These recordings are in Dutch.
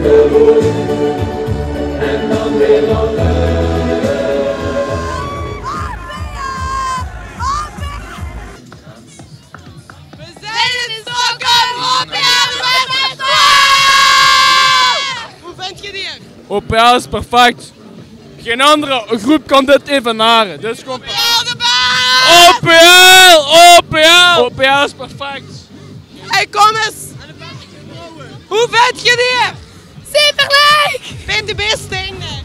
de moed en dan weer lachen. We zijn in Stokkem, Hoe vind je die? OPL is perfect. Geen andere groep kan dit evenaren. Dit is gewoon OPL is perfect. Hey, kom eens. Hoe vind je die? Superleuk! Vind de beste dingen.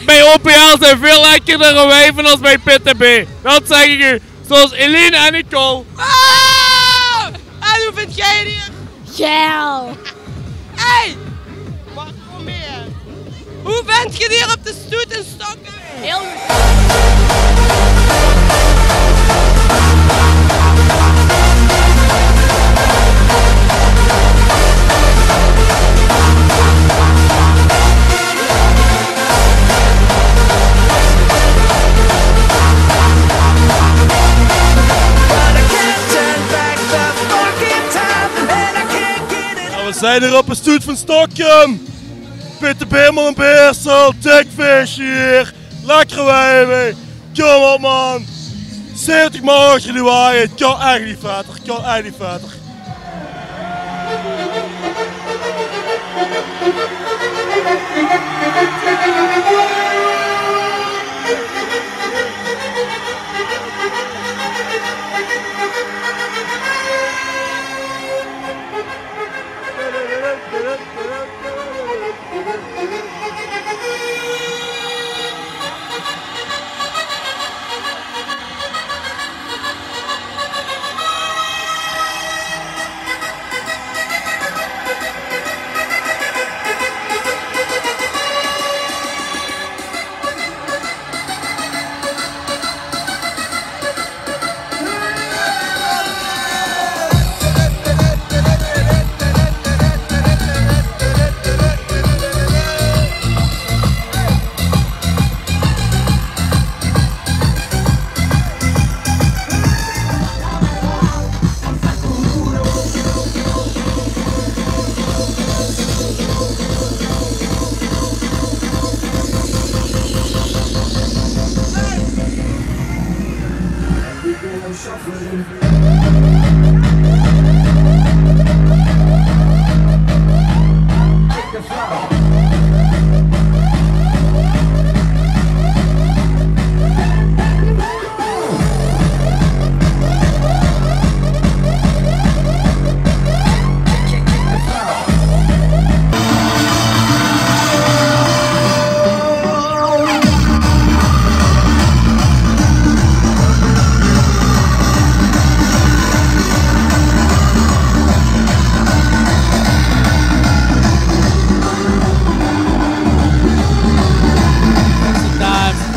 Bij OPL zijn veel lekkerder wijven als bij PTB. Dat zeg ik u. Zoals Eline en Nicole. Oh! En hoe vind jij die? Geil! Hey! Wacht voor meer. Hoe vind je die op de stoet in Stokkem? Heel goed. We zijn hier op een stoet van Stokkem. PTB man en Beersel, dik feestje hier. Lekkere wijven. Kom op man. 70 man achter jullie waaien. Het kan echt niet vetter.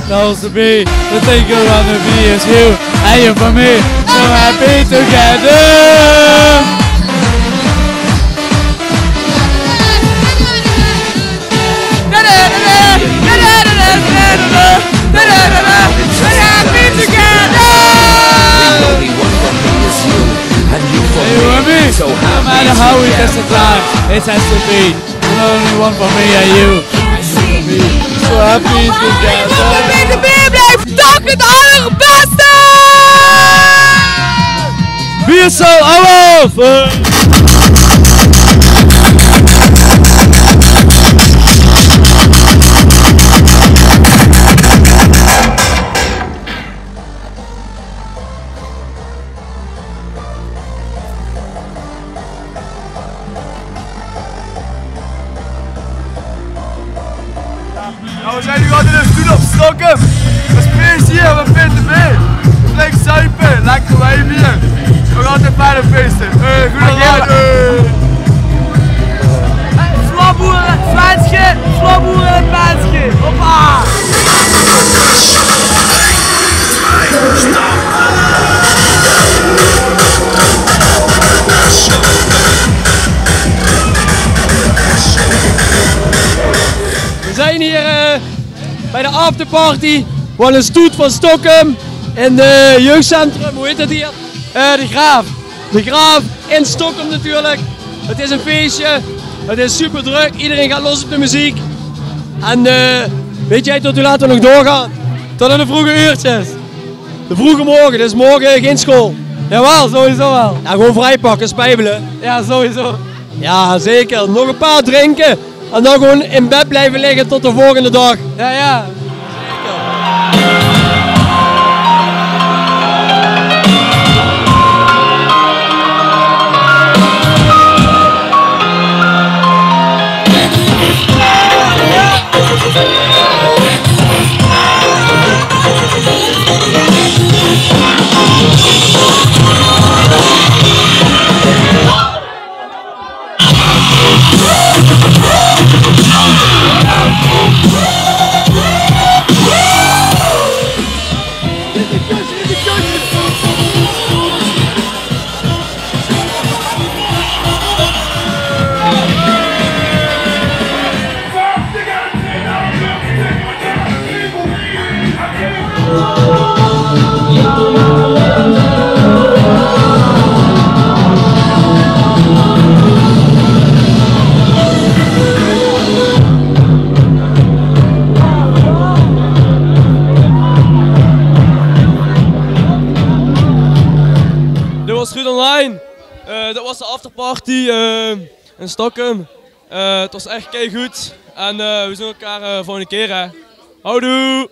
Knows to be, the thing around to be is you and you for me, so happy together. So no matter how we test the climb, it has to be the only one for me and you. So happy together. De beer blijft toch het allerbeste! Wie is zo af? Nou, we zijn nu gewoon in de stoet op Stokkem. We spelen hier met PTB. Flink zuipen, lekker wijven hier. We gaan altijd fijne feesten. Goede raad. Flabboeren, Flansje, flabboeren en Flansje. Hoppa! We zijn hier bij de afterparty van de stoet van Stokkem in de jeugdcentrum, hoe heet het hier? De Graaf. De Graaf in Stokkem natuurlijk. Het is een feestje. Het is super druk, iedereen gaat los op de muziek. En weet jij tot hoe laat we nog doorgaan? Tot in de vroege uurtjes. De vroege morgen, dus morgen geen school. Jawel, sowieso wel. Ja, gewoon vrijpakken, spijbelen. Ja, sowieso. Ja, zeker. Nog een paar drinken. En dan gewoon in bed blijven liggen tot de volgende dag. Ja, ja. Dit was goed online. Dat was de afterparty in Stokkem. Het was echt kei goed. En we zien elkaar volgende keer. Hè. Houdoe!